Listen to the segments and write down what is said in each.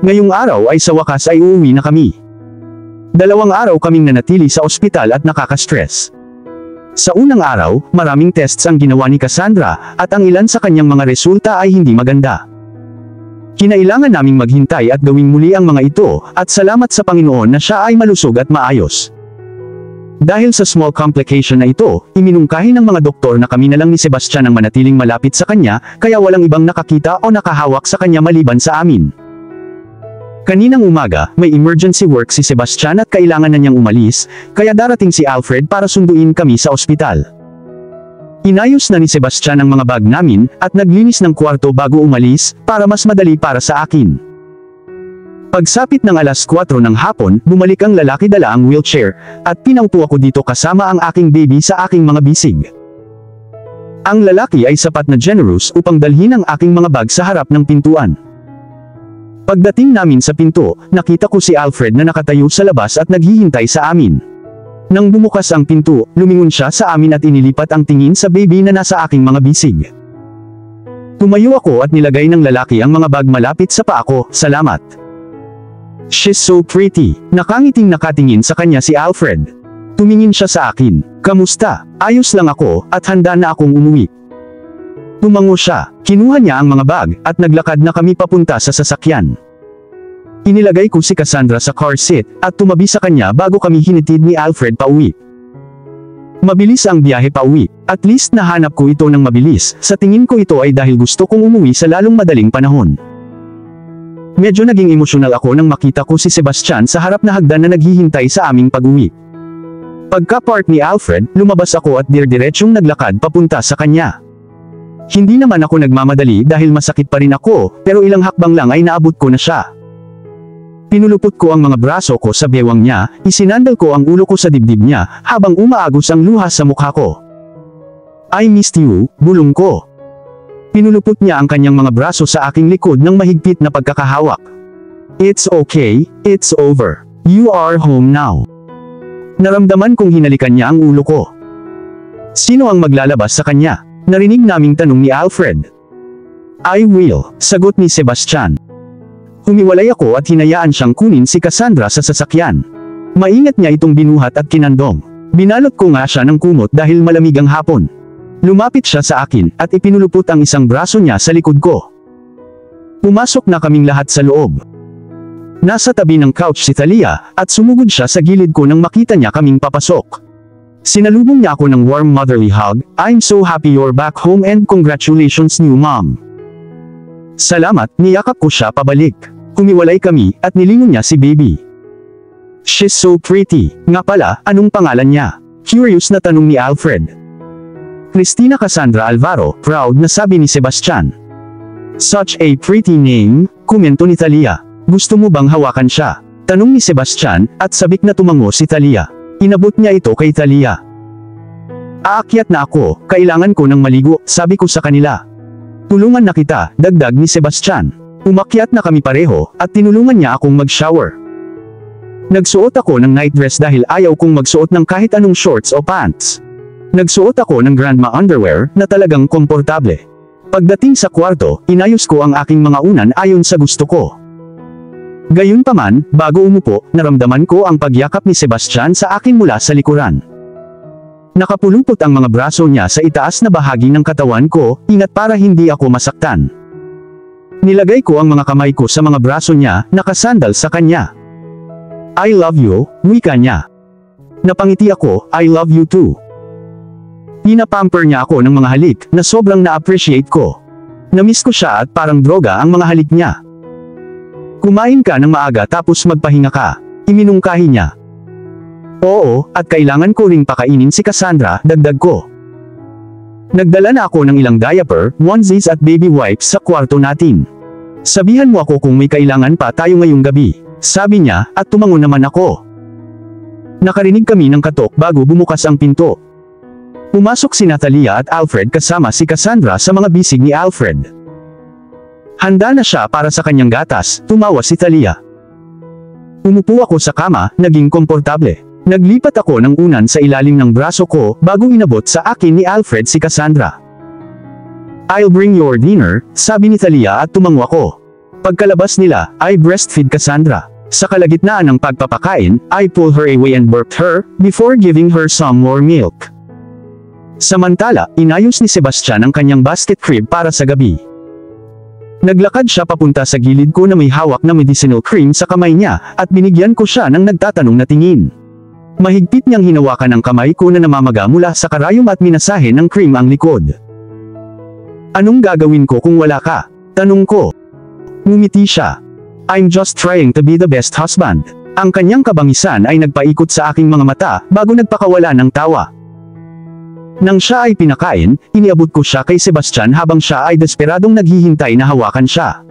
Ngayong araw ay sa wakas ay uuwi na kami. 2 araw kaming nanatili sa ospital at nakaka-stress. Sa unang araw, maraming tests ang ginawa ni Cassandra, at ang ilan sa kanyang mga resulta ay hindi maganda. Kinailangan naming maghintay at gawing muli ang mga ito, at salamat sa Panginoon na siya ay malusog at maayos. Dahil sa small complication na ito, iminungkahi ng mga doktor na kami na lang ni Sebastian ang manatiling malapit sa kanya, kaya walang ibang nakakita o nakahawak sa kanya maliban sa amin. Kaninang umaga, may emergency work si Sebastian at kailangan na niyang umalis, kaya darating si Alfred para sunduin kami sa ospital. Inayos na ni Sebastian ang mga bag namin, at naglinis ng kwarto bago umalis, para mas madali para sa akin. Pagsapit ng alas 4 ng hapon, bumalik ang lalaki dala ang wheelchair, at pinaupo ako dito kasama ang aking baby sa aking mga bisig. Ang lalaki ay sapat na generous upang dalhin ang aking mga bag sa harap ng pintuan. Pagdating namin sa pinto, nakita ko si Alfred na nakatayo sa labas at naghihintay sa amin. Nang bumukas ang pinto, lumingon siya sa amin at inilipat ang tingin sa baby na nasa aking mga bisig. Tumayo ako at nilagay ng lalaki ang mga bag malapit sa paa ko. Salamat. She's so pretty. Nakangiting nakatingin sa kanya si Alfred. Tumingin siya sa akin. Kamusta? Ayos lang ako, at handa na akong umuwi. Tumango siya, kinuha niya ang mga bag, at naglakad na kami papunta sa sasakyan. Inilagay ko si Cassandra sa car seat, at tumabi sa kanya bago kami hinitid ni Alfred pauwi. Mabilis ang biyahe pauwi, at least nahanap ko ito ng mabilis. Sa tingin ko ito ay dahil gusto kong umuwi sa lalong madaling panahon. Medyo naging emosyonal ako nang makita ko si Sebastian sa harap na hagdan na naghihintay sa aming pag-uwi. Pagka-park ni Alfred, lumabas ako at dire-diretsyong naglakad papunta sa kanya. Hindi naman ako nagmamadali dahil masakit pa rin ako, pero ilang hakbang lang ay naabot ko na siya. Pinulupot ko ang mga braso ko sa bewang niya, isinandal ko ang ulo ko sa dibdib niya, habang umaagos ang luha sa mukha ko. I missed you, bulong ko. Pinulupot niya ang kanyang mga braso sa aking likod ng mahigpit na pagkakahawak. It's okay, it's over. You are home now. Naramdaman kong hinalikan niya ang ulo ko. Sino ang maglalabas sa kanya? Narinig naming tanong ni Alfred. I will, sagot ni Sebastian. Humiwalay ako at hinayaan siyang kunin si Cassandra sa sasakyan. Maingat niya itong binuhat at kinandong. Binalot ko nga siya ng kumot dahil malamig ang hapon. Lumapit siya sa akin, at ipinulupot ang isang braso niya sa likod ko. Pumasok na kaming lahat sa loob. Nasa tabi ng couch si Thalia, at sumugod siya sa gilid ko nang makita niya kaming papasok. Sinalubong niya ako ng warm motherly hug. I'm so happy you're back home and congratulations new mom. Salamat, niyakap ko siya pabalik. Humiwalay kami, at nilingon niya si baby. She's so pretty. Nga pala, anong pangalan niya? Curious na tanong ni Alfred. Cristina Cassandra Alvaro, proud na sabi ni Sebastian. Such a pretty name, komento ni Thalia. Gusto mo bang hawakan siya? Tanong ni Sebastian, at sabik na tumango si Thalia. Inabot niya ito kay Thalia. Aakyat na ako, kailangan ko ng maligo, sabi ko sa kanila. Tulungan na kita, dagdag ni Sebastian. Umakyat na kami pareho, at tinulungan niya akong mag-shower. Nagsuot ako ng night dress dahil ayaw kong magsuot ng kahit anong shorts o pants. Nagsuot ako ng grandma underwear na talagang komportable. Pagdating sa kwarto, inayos ko ang aking mga unan ayon sa gusto ko. Gayunpaman, bago umupo, naramdaman ko ang pagyakap ni Sebastian sa akin mula sa likuran. Nakapulupot ang mga braso niya sa itaas na bahagi ng katawan ko, ingat para hindi ako masaktan. Nilagay ko ang mga kamay ko sa mga braso niya, nakasandal sa kanya. I love you, wika niya. Napangiti ako, I love you too. Pinapamper niya ako ng mga halik, na sobrang na-appreciate ko. Namiss ko siya at parang droga ang mga halik niya. Kumain ka ng maaga tapos magpahinga ka, iminungkahi niya. Oo, at kailangan ko ring pakainin si Cassandra, dagdag ko. Nagdala na ako ng ilang diaper, onesies at baby wipes sa kwarto natin. Sabihan mo ako kung may kailangan pa tayo ngayong gabi, sabi niya, at tumango naman ako. Nakarinig kami ng katok bago bumukas ang pinto. Pumasok si Thalia at Alfred kasama si Cassandra sa mga bisig ni Alfred. Handa na siya para sa kanyang gatas, tumawa si Thalia. Umupo ako sa kama, naging komportable. Naglipat ako ng unan sa ilalim ng braso ko bago inabot sa akin ni Alfred si Cassandra. I'll bring your dinner, sabi ni Thalia at tumango ako. Pagkalabas nila, I breastfeed Cassandra. Sa kalagitnaan ng pagpapakain, I pull her away and burped her, before giving her some more milk. Samantala, inayos ni Sebastian ang kanyang basket crib para sa gabi. Naglakad siya papunta sa gilid ko na may hawak na medicinal cream sa kamay niya, at binigyan ko siya ng nagtatanong na tingin. Mahigpit niyang hinawakan ang kamay ko na namamaga mula sa karayom at minasahe ng cream ang likod. Anong gagawin ko kung wala ka? Tanong ko. Ngumiti siya. I'm just trying to be the best husband. Ang kanyang kabangisan ay nagpaikot sa aking mga mata bago nagpakawala ng tawa. Nang siya ay pinakain, iniabot ko siya kay Sebastian habang siya ay desperadong naghihintay na hawakan siya.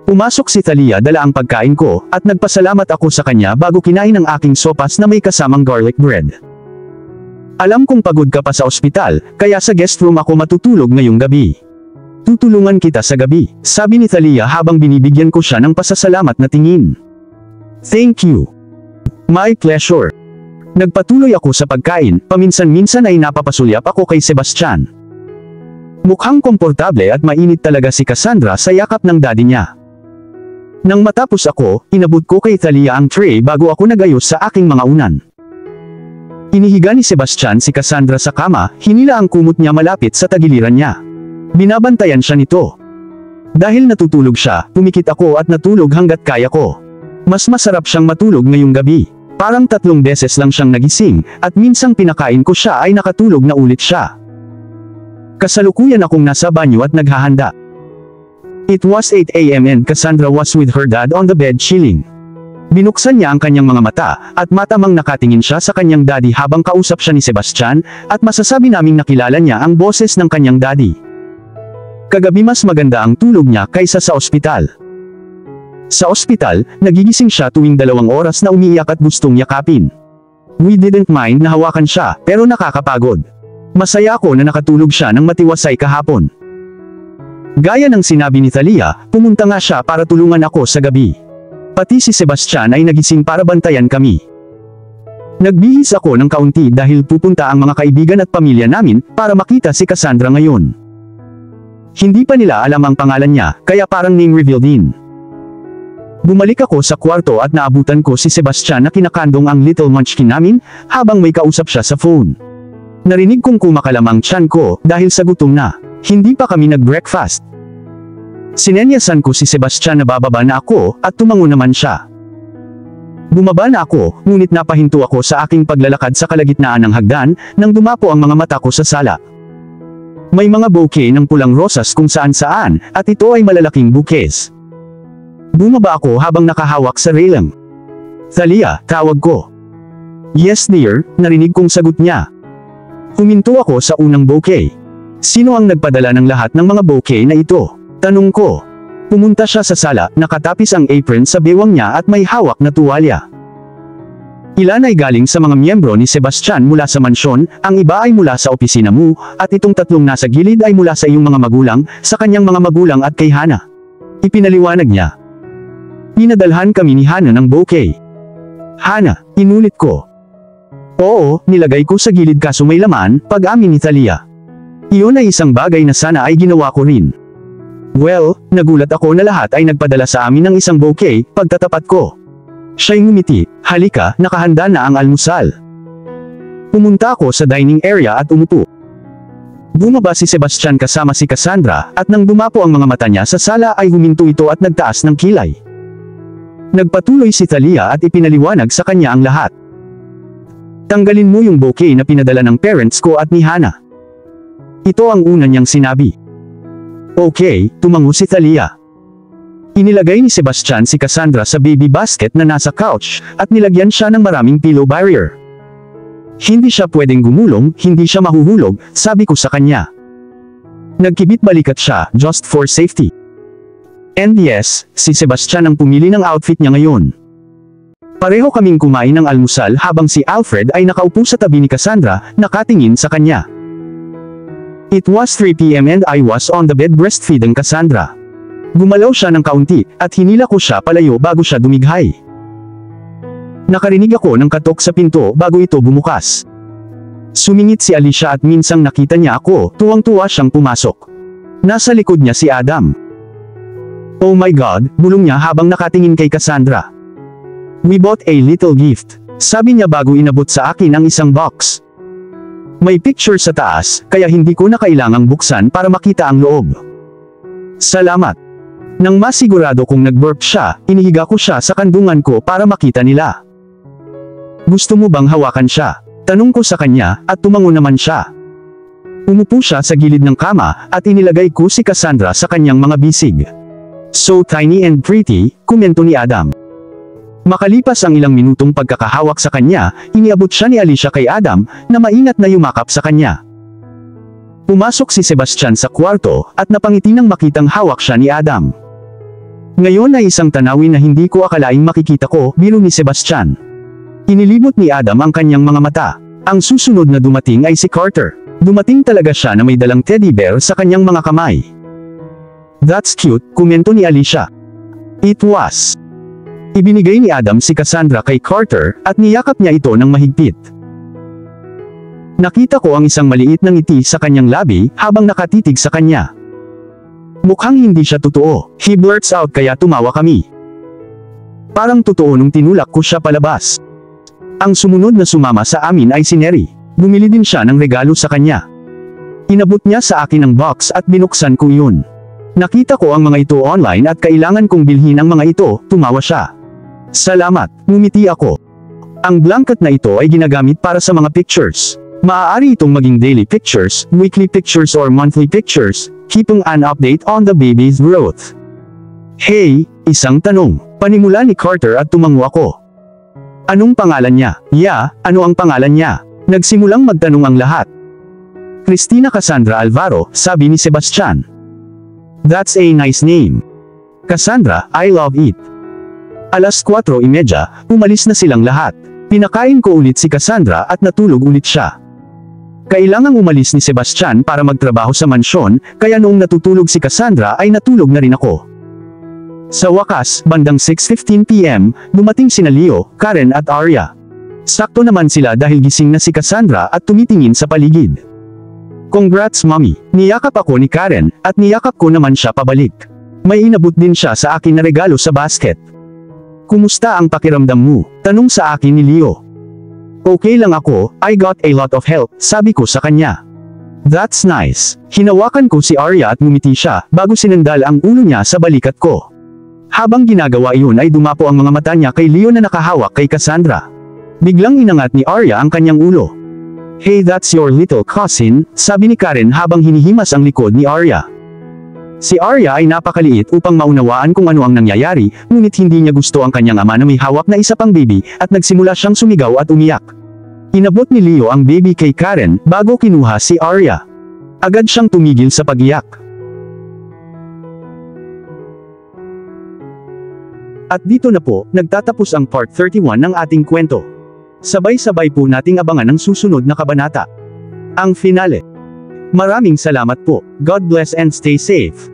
Pumasok si Thalia dala ang pagkain ko, at nagpasalamat ako sa kanya bago kinain ang aking sopas na may kasamang garlic bread. Alam kong pagod ka pa sa ospital, kaya sa guest room ako matutulog ngayong gabi. Tutulungan kita sa gabi, sabi ni Thalia habang binibigyan ko siya ng pasasalamat na tingin. Thank you. My pleasure. Nagpatuloy ako sa pagkain, paminsan-minsan ay napapasulyap ako kay Sebastian. Mukhang komportable at mainit talaga si Cassandra sa yakap ng daddy niya. Nang matapos ako, inabot ko kay Thalia ang tray bago ako nagayos sa aking mga unan. Inihiga ni Sebastian si Cassandra sa kama, hinila ang kumot niya malapit sa tagiliran niya. Binabantayan siya nito. Dahil natutulog siya, pumikit ako at natulog hanggat kaya ko. Mas masarap siyang matulog ngayong gabi. Parang 3 beses lang siyang nagising, at minsang pinakain ko siya ay nakatulog na ulit siya. Kasalukuyan akong nasa banyo at naghahanda. It was 8 AM and Cassandra was with her dad on the bed chilling. Binuksan niya ang kanyang mga mata, at matamang nakatingin siya sa kanyang daddy habang kausap siya ni Sebastian, at masasabi naming nakilala niya ang boses ng kanyang daddy. Kagabi mas maganda ang tulog niya kaysa sa ospital. Sa ospital, nagigising siya tuwing 2 oras na umiiyak at gustong yakapin. We didn't mind na hawakan siya, pero nakakapagod. Masaya ako na nakatulog siya ng matiwasay kahapon. Gaya ng sinabi ni Thalia, pumunta nga siya para tulungan ako sa gabi. Pati si Sebastian ay nagising para bantayan kami. Nagbihis ako ng kaunti dahil pupunta ang mga kaibigan at pamilya namin para makita si Cassandra ngayon. Hindi pa nila alam ang pangalan niya, kaya parang name reveal din. Bumalik ako sa kwarto at naabutan ko si Sebastian na kinakandong ang little munchkin namin, habang may kausap siya sa phone. Narinig kong kumakalamang tiyan ko, dahil sa gutom na. Hindi pa kami nag-breakfast. Sinenyasan ko si Sebastian na bababa na ako, at tumango naman siya. Bumaba na ako, ngunit napahinto ako sa aking paglalakad sa kalagitnaan ng hagdan, nang dumapo ang mga mata ko sa sala. May mga bouquet ng pulang rosas kung saan-saan, at ito ay malalaking bouquets. Bumaba ako habang nakahawak sa railing. Thalia, tawag ko. Yes dear, narinig kong sagot niya. Huminto ako sa unang bouquet. Sino ang nagpadala ng lahat ng mga bouquet na ito? Tanong ko. Pumunta siya sa sala, nakatapis ang apron sa bewang niya at may hawak na tuwalya. Ilan ay galing sa mga miyembro ni Sebastian mula sa mansyon, ang iba ay mula sa opisina mo, at itong 3 nasa gilid ay mula sa iyong mga magulang, sa kanyang mga magulang at kay Hana. Ipinaliwanag niya. Pinadalhan kami ni Hana ng bouquet. Hana, inulit ko. Oo, nilagay ko sa gilid kaso may laman, pag-amin ni Thalia. Iyon ay isang bagay na sana ay ginawa ko rin. Well, nagulat ako na lahat ay nagpadala sa amin ng isang bouquet, pagtatapat ko. Siya'y ngumiti, halika, nakahanda na ang almusal. Pumunta ako sa dining area at umupo. Bumaba si Sebastian kasama si Cassandra, at nang dumapo ang mga mata niya sa sala ay huminto ito at nagtaas ng kilay. Nagpatuloy si Thalia at ipinaliwanag sa kanya ang lahat. Tanggalin mo yung bouquet na pinadala ng parents ko at ni Hana. Ito ang una niyang sinabi. Okay, tumango si Thalia. Inilagay ni Sebastian si Cassandra sa baby basket na nasa couch, at nilagyan siya ng maraming pillow barrier. Hindi siya pwedeng gumulong, hindi siya mahuhulog, sabi ko sa kanya. Nagkibit balikat siya, just for safety. And yes, si Sebastian ang pumili ng outfit niya ngayon. Pareho kaming kumain ng almusal habang si Alfred ay nakaupo sa tabi ni Cassandra, nakatingin sa kanya. It was 3 PM and I was on the bed breastfeeding Cassandra. Gumalaw siya ng kaunti, at hinila ko siya palayo bago siya dumighay. Nakarinig ako ng katok sa pinto bago ito bumukas. Sumingit si Alicia at minsang nakita niya ako, tuwang-tuwa siyang pumasok. Nasa likod niya si Adam. Oh my God, bulong niya habang nakatingin kay Cassandra. We bought a little gift. Sabi niya bago inabot sa akin ang isang box. May picture sa taas, kaya hindi ko na kailangang buksan para makita ang loob. Salamat. Nang masigurado kong nag-burp siya, inihiga ko siya sa kandungan ko para makita nila. Gusto mo bang hawakan siya? Tanong ko sa kanya, at tumango naman siya. Umupo siya sa gilid ng kama, at inilagay ko si Cassandra sa kanyang mga bisig. So tiny and pretty, komento ni Adam. Makalipas ang ilang minutong pagkakahawak sa kanya, iniabot siya ni Alicia kay Adam, na maingat na yumakap sa kanya. Pumasok si Sebastian sa kwarto, at napangiti nang makitang hawak siya ni Adam. Ngayon ay isang tanawin na hindi ko akalaing makikita ko, biro ni Sebastian. Inilibot ni Adam ang kanyang mga mata. Ang susunod na dumating ay si Carter. Dumating talaga siya na may dalang teddy bear sa kanyang mga kamay. That's cute, komento ni Alicia. It was. Ibinigay ni Adam si Cassandra kay Carter, at niyakap niya ito ng mahigpit. Nakita ko ang isang maliit na ngiti sa kanyang labi, habang nakatitig sa kanya. Mukhang hindi siya totoo, he blurts out kaya tumawa kami. Parang totoo nung tinulak ko siya palabas. Ang sumunod na sumama sa amin ay si Neri. Bumili din siya ng regalo sa kanya. Inabot niya sa akin ang box at binuksan ko iyon. Nakita ko ang mga ito online at kailangan kong bilhin ang mga ito, tumawa siya. Salamat, ngumiti ako. Ang blanket na ito ay ginagamit para sa mga pictures. Maaari itong maging daily pictures, weekly pictures or monthly pictures, keeping an update on the baby's growth. Hey, isang tanong. Panimula ni Carter at tumango ako. Anong pangalan niya? Ano ang pangalan niya? Nagsimulang magtanong ang lahat. Cristina Cassandra Alvaro, sabi ni Sebastian. That's a nice name. Cassandra, I love it. Alas 4:30, umalis na silang lahat. Pinakain ko ulit si Cassandra at natulog ulit siya. Kailangang umalis ni Sebastian para magtrabaho sa mansyon, kaya noong natutulog si Cassandra ay natulog na rin ako. Sa wakas, bandang 6:15 PM, dumating sina Leo, Karen at Arya. Sakto naman sila dahil gising na si Cassandra at tumitingin sa paligid. Congrats mommy, niyakap ako ni Karen, at niyakap ko naman siya pabalik. May inabot din siya sa akin na regalo sa basket. Kumusta ang pakiramdam mo? Tanong sa akin ni Leo. Okay lang ako, I got a lot of help, sabi ko sa kanya. That's nice. Hinawakan ko si Arya at ngumiti siya, bago sinandal ang ulo niya sa balikat ko. Habang ginagawa iyon ay dumapo ang mga mata niya kay Leo na nakahawak kay Cassandra. Biglang inangat ni Arya ang kanyang ulo. Hey, that's your little cousin, sabi ni Karen habang hinihimas ang likod ni Arya. Si Arya ay napakaliit upang maunawaan kung ano ang nangyayari, ngunit hindi niya gusto ang kanyang ama na may hawak na isa pang baby, at nagsimula siyang sumigaw at umiyak. Inabot ni Leo ang baby kay Karen, bago kinuha si Arya. Agad siyang tumigil sa pag-iyak. At dito na po, nagtatapos ang part 31 ng ating kwento. Sabay-sabay po nating abangan ang susunod na kabanata. Ang finale. Maraming salamat po. God bless and stay safe.